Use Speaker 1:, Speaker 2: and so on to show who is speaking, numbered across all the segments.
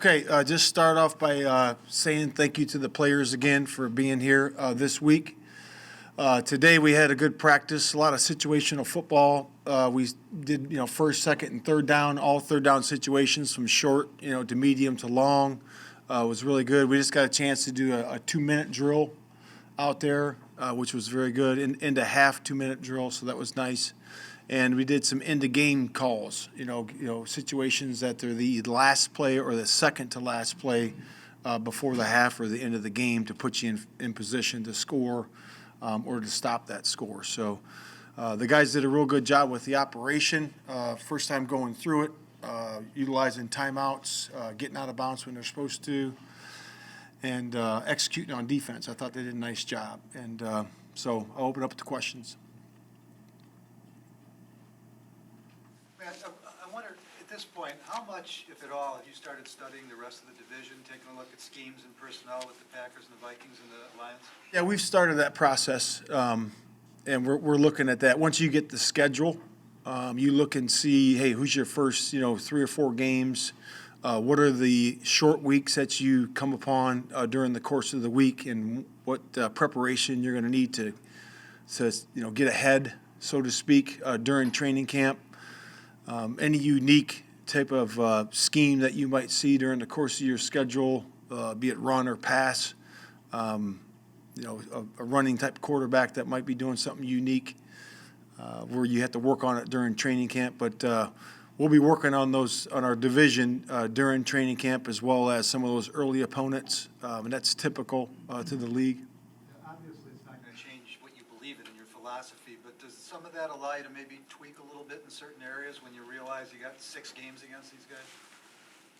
Speaker 1: Okay, just start off by saying thank you to the players again for being here this week. Today we had a good practice, a lot of situational football. We did, first, second, and third down, all third down situations from short, to medium to long. Was really good. We just got a chance to do a 2-minute drill out there, which was very good, into half 2-minute drill, so that was nice. And we did some end-of-game calls, situations that they're the last play or the second to last play before the half or the end of the game to put you in position to score or to stop that score. So the guys did a real good job with the operation. First time going through it, utilizing timeouts, getting out of bounds when they're supposed to, and executing on defense. I thought they did a nice job. And so I'll open up to questions.
Speaker 2: Matt, I wonder, at this point, how much, if at all, have you started studying the rest of the division, taking a look at schemes and personnel with the Packers and the Vikings and the Lions?
Speaker 1: Yeah, we've started that process, and we're looking at that. Once you get the schedule, you look and see, hey, who's your first, 3 or 4 games? What are the short weeks that you come upon during the course of the week, and what preparation you're going to need to get ahead, so to speak, during training camp. Any unique type of scheme that you might see during the course of your schedule, be it run or pass, a running type quarterback that might be doing something unique where you have to work on it during training camp. But we'll be working on our division during training camp, as well as some of those early opponents, and that's typical to the league.
Speaker 2: Obviously, it's not going to change what you believe in your philosophy, but does some of that allow you to maybe tweak a little bit in certain areas when you realize you got 6 games against these guys?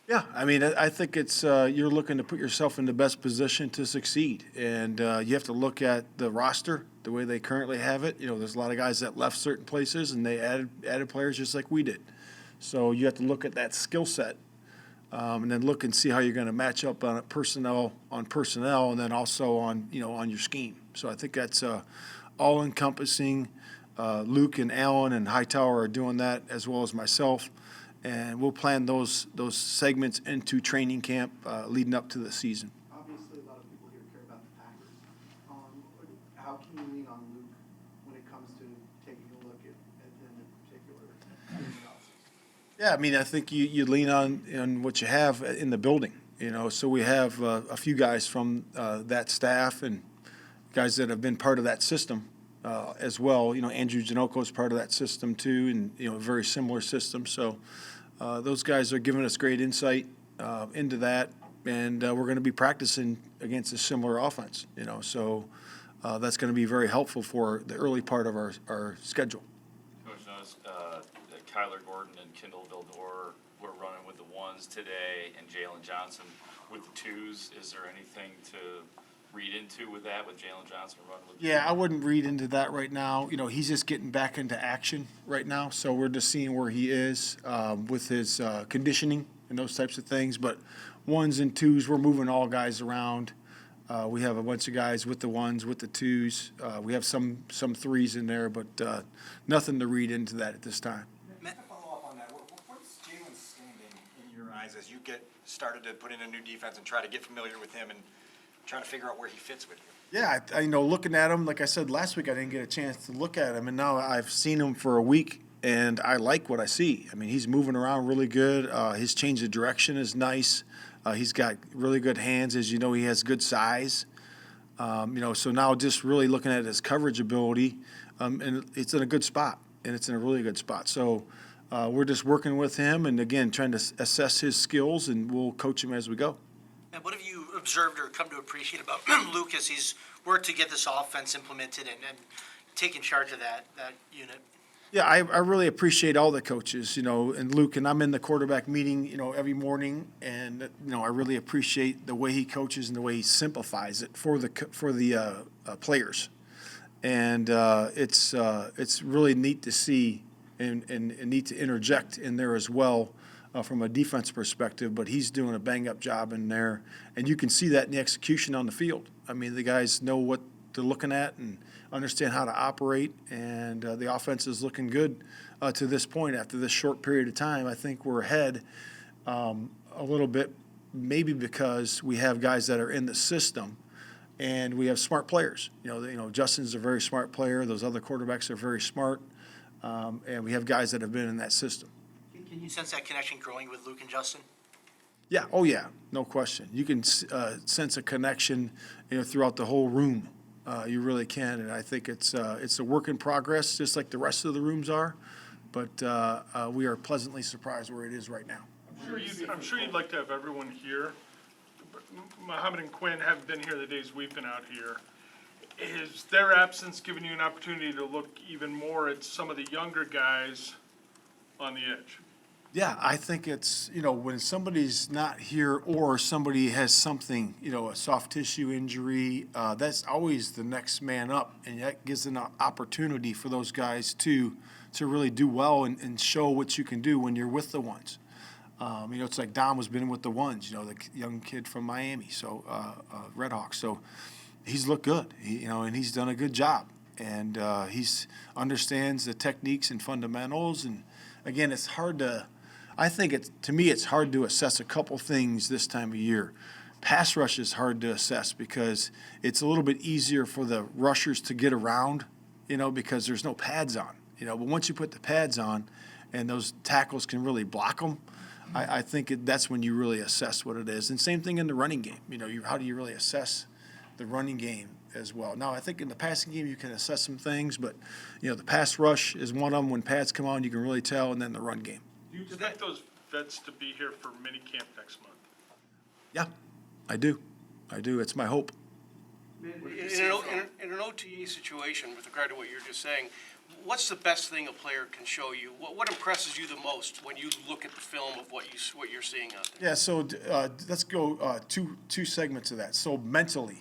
Speaker 1: Yeah, I mean, I think it's you're looking to put yourself in the best position to succeed, and you have to look at the roster the way they currently have it. There's a lot of guys that left certain places, and they added players just like we did. So you have to look at that skill set, and then look and see how you're going to match up on personnel, and then also on your scheme. So I think that's all-encompassing. Luke and Alan and Hightower are doing that, as well as myself. And we'll plan those segments into training camp leading up to the season.
Speaker 3: Obviously, a lot of people here care about the Packers. How can you lean on Luke when it comes to taking a look at them in particular?
Speaker 1: Yeah, I mean, I think you lean on what you have in the building. So we have a few guys from that staff and guys that have been part of that system as well. Andrew Janoko is part of that system too, and a very similar system. So those guys are giving us great insight into that, and we're going to be practicing against a similar offense. So that's going to be very helpful for the early part of our schedule.
Speaker 4: Coach, noticed Kyler Gordon and Kendall Vildor were running with the 1s today, and Jalen Johnson with the 2s. Is there anything to read into with that, with Jalen Johnson running with?
Speaker 1: Yeah, I wouldn't read into that right now. He's just getting back into action right now, so we're just seeing where he is with his conditioning and those types of things. But 1s and 2s, we're moving all guys around. We have a bunch of guys with the 1s, with the 2s. We have some 3s in there, but nothing to read into that at this time.
Speaker 5: Matt, follow up on that. What's Jalen's standing in your eyes as you get started to put in a new defense and try to get familiar with him and trying to figure out where he fits with you?
Speaker 1: Yeah, I looking at him, like I said last week, I didn't get a chance to look at him, and now I've seen him for a week, and I like what I see. I mean, he's moving around really good. His change of direction is nice. He's got really good hands. As you know, he has good size. So now just really looking at his coverage ability, and it's in a good spot, and it's in a really good spot. So we're just working with him, and again, trying to assess his skills, and we'll coach him as we go.
Speaker 6: And what have you observed or come to appreciate about Luke as he's worked to get this offense implemented and taken charge of that unit?
Speaker 1: Yeah, I really appreciate all the coaches, and Luke, and I'm in the quarterback meeting, every morning, and I really appreciate the way he coaches and the way he simplifies it for the players, and it's really neat to see and neat to interject in there as well. From a defense perspective, but he's doing a bang-up job in there, and you can see that in the execution on the field. I mean, the guys know what they're looking at and understand how to operate, and the offense is looking good to this point. After this short period of time, I think we're ahead a little bit maybe because we have guys that are in the system and we have smart players. Justin's a very smart player. Those other quarterbacks are very smart. And we have guys that have been in that system.
Speaker 6: Can you sense that connection growing with Luke and Justin?
Speaker 1: Yeah. Oh, yeah. No question. You can sense a connection, throughout the whole room. You really can, and I think it's a work in progress, just like the rest of the rooms are. But we are pleasantly surprised where it is right now.
Speaker 7: I'm sure you'd like to have everyone here. But Mohammed and Quinn have been here the days we've been out here. Is their absence giving you an opportunity to look even more at some of the younger guys on the edge?
Speaker 1: Yeah, I think it's, when somebody's not here or somebody has something, a soft tissue injury, that's always the next man up. And that gives an opportunity for those guys to really do well and show what you can do when you're with the ones. It's like Dom has been with the ones, the young kid from Miami, so Redhawks. So he's looked good, and he's done a good job. And he's understands the techniques and fundamentals. And, again, it's hard to – I think to me it's hard to assess a couple things this time of year. Pass rush is hard to assess because it's a little bit easier for the rushers to get around, because there's no pads on. But once you put the pads on and those tackles can really block them, I think that's when you really assess what it is. And same thing in the running game. How do you really assess the running game as well? Now, I think in the passing game you can assess some things, but, the pass rush is one of them. When pads come on, you can really tell, and then the run game.
Speaker 7: Do you expect those vets to be here for minicamp next month?
Speaker 1: Yeah, I do. It's my hope.
Speaker 8: In an OTA situation, with regard to what you're just saying, what's the best thing a player can show you? What impresses you the most when you look at the film of what you're seeing out there?
Speaker 1: Yeah, so let's go two segments of that. So mentally,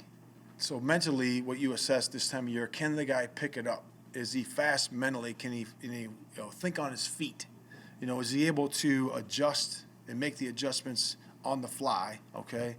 Speaker 1: what you assess this time of year, can the guy pick it up? Is he fast mentally? Can he think on his feet? Is he able to adjust and make the adjustments on the fly? Okay,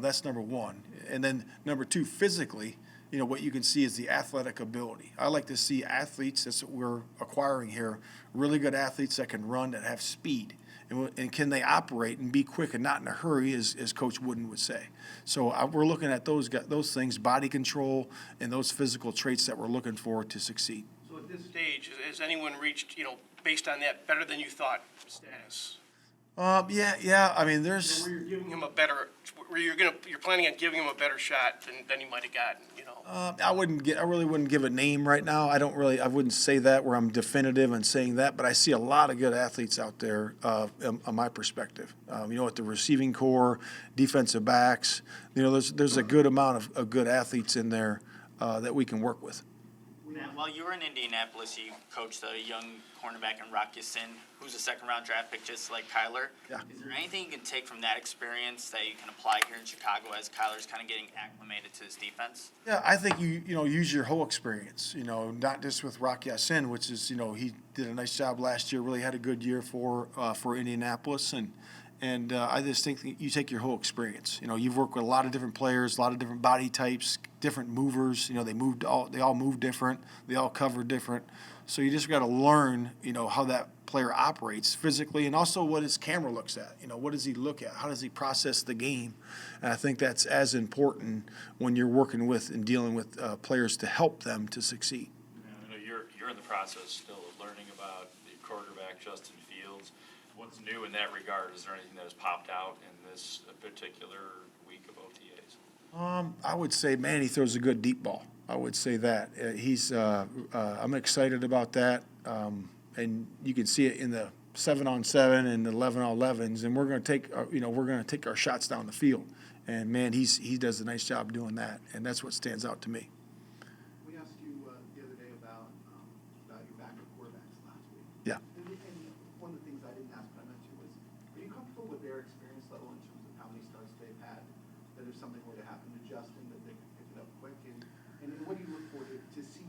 Speaker 1: that's number one. And then number two, physically, what you can see is the athletic ability. I like to see athletes, that's what we're acquiring here, really good athletes that can run, that have speed. And can they operate and be quick and not in a hurry, as Coach Wooden would say. So we're looking at those things, body control, and those physical traits that we're looking for to succeed.
Speaker 8: So at this stage, has anyone reached, based on that, better than you thought status?
Speaker 1: Yeah. I mean, there's.
Speaker 8: Where you're giving him a better, you're planning on giving him a better shot than he might have gotten,
Speaker 1: I really wouldn't give a name right now. I wouldn't say that where I'm definitive on saying that, but I see a lot of good athletes out there, on my perspective. At the receiving core, defensive backs, there's a good amount of good athletes in there, that we can work with.
Speaker 9: Matt, while you were in Indianapolis, you coached a young cornerback in Rock Ya-Sin, who's a second-round draft pick just like Kyler.
Speaker 1: Yeah.
Speaker 9: Is there anything you can take from that experience that you can apply here in Chicago as Kyler's kind of getting acclimated to his defense?
Speaker 1: Yeah, I think you use your whole experience, not just with Rock Ya-Sin, which is, he did a nice job last year, really had a good year for Indianapolis, and I just think that you take your whole experience. You've worked with a lot of different players, a lot of different body types, different movers. They all move different. They all cover different. So you just got to learn, how that player operates physically, and also what his camera looks at. What does he look at? How does he process the game? And I think that's as important when you're working with and dealing with players to help them to succeed.
Speaker 4: I know you're in the process still of learning about the quarterback, Justin Fields. What's new in that regard? Is there anything that has popped out in this particular week of OTAs?
Speaker 1: I would say, man, he throws a good deep ball. I would say that. I'm excited about that. And you can see it in the 7-on-7 and the 11-on-11s. And we're going to take our shots down the field. And man, he does a nice job doing that. And that's what stands out to me.
Speaker 3: We asked you the other day about your backup quarterbacks last week.
Speaker 1: Yeah.
Speaker 3: And one of the things I didn't ask, but I meant to, was, are you comfortable with their experience level in terms of how many starts they've had? That if something were to happen to Justin, that they could pick it up quick? And what do you look for to see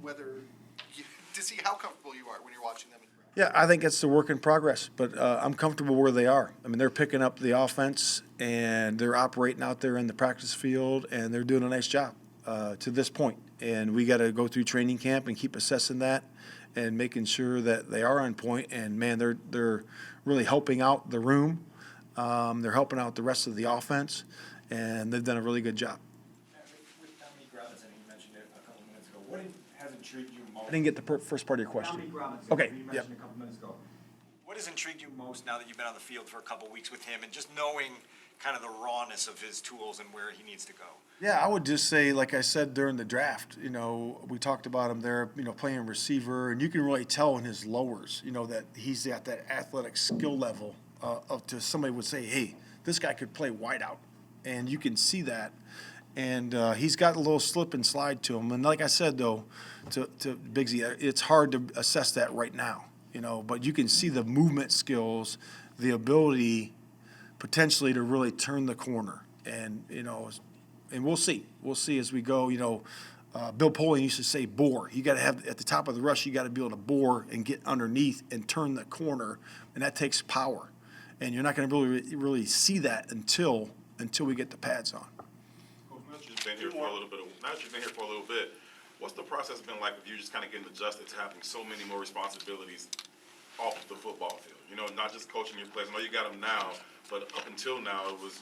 Speaker 3: to see how comfortable you are when you're watching them in practice?
Speaker 1: Yeah, I think it's a work in progress, but I'm comfortable where they are. I mean, they're picking up the offense, and they're operating out there in the practice field, and they're doing a nice job to this point. And we got to go through training camp and keep assessing that and making sure that they are on point. And, man, they're really helping out the room. They're helping out the rest of the offense, and they've done a really good job.
Speaker 5: With Dominique Robinson, you mentioned it a couple minutes ago, what has intrigued you most?
Speaker 1: I didn't get the first part of your question.
Speaker 5: Dominique Robinson,
Speaker 1: Okay,
Speaker 5: you
Speaker 1: yep.
Speaker 5: mentioned a couple minutes ago. What has intrigued you most now that you've been on the field for a couple weeks with him and just knowing kind of the rawness of his tools and where he needs to go?
Speaker 1: Yeah, I would just say, like I said during the draft, we talked about him there, playing receiver, and you can really tell in his lowers, that he's at that athletic skill level to somebody would say, hey, this guy could play wideout, and you can see that. And he's got a little slip and slide to him. And like I said, though, to Bigsy, it's hard to assess that right now, but you can see the movement skills, the ability potentially to really turn the corner. And, and we'll see. We'll see as we go. Bill Polian used to say bore. You got to have, at the top of the rush, you got to be able to bore and get underneath and turn the corner, and that takes power. And you're not going to really see that until we get the pads on.
Speaker 10: Now that you've been here for a little bit, what's the process been like of you just kind of getting adjusted to having so many more responsibilities off of the football field? Not just coaching your players. I know you got them now, but up until now it was,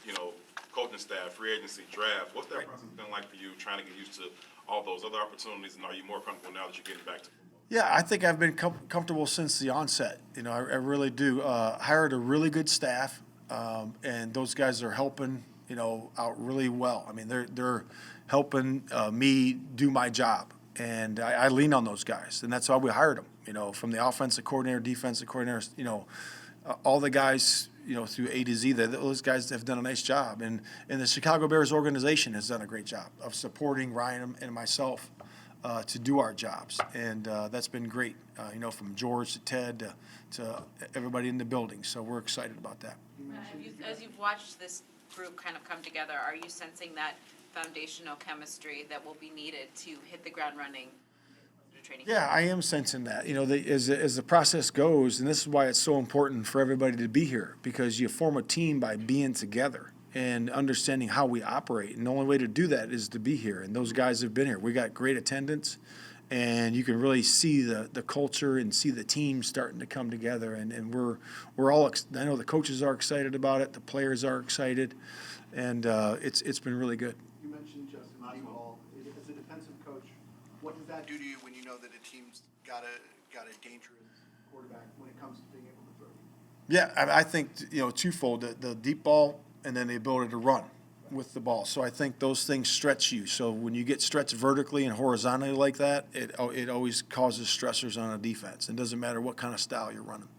Speaker 10: coaching staff, free agency, draft. What's that process been like for you trying to get used to all those other opportunities, and are you more comfortable now that you're getting back to football?
Speaker 1: Yeah, I think I've been comfortable since the onset. I really do. Hired a really good staff, and those guys are helping, out really well. I mean, they're helping me do my job, and I lean on those guys, and that's why we hired them. From the offensive coordinator, defensive coordinator, all the guys, through A to Z, those guys have done a nice job, and the Chicago Bears organization has done a great job of supporting Ryan and myself to do our jobs, and that's been great. From George to Ted to everybody in the building. So we're excited about that.
Speaker 11: As you've watched this group kind of come together, are you sensing that foundational chemistry that will be needed to hit the ground running through training?
Speaker 1: Yeah, I am sensing that. As the process goes, and this is why it's so important for everybody to be here, because you form a team by being together and understanding how we operate. And the only way to do that is to be here. And those guys have been here. We got great attendance, and you can really see the culture and see the team starting to come together. And we're all, I know the coaches are excited about it, the players are excited, and it's been really good.
Speaker 3: You mentioned Justin Hall. As a defensive coach, what does that do to you when you know that a team's got a dangerous quarterback when it comes to being able to throw?
Speaker 1: Yeah, I think, twofold, the deep ball and then the ability to run with the ball. So I think those things stretch you. So when you get stretched vertically and horizontally like that, it always causes stressors on a defense. It doesn't matter what kind of style you're running.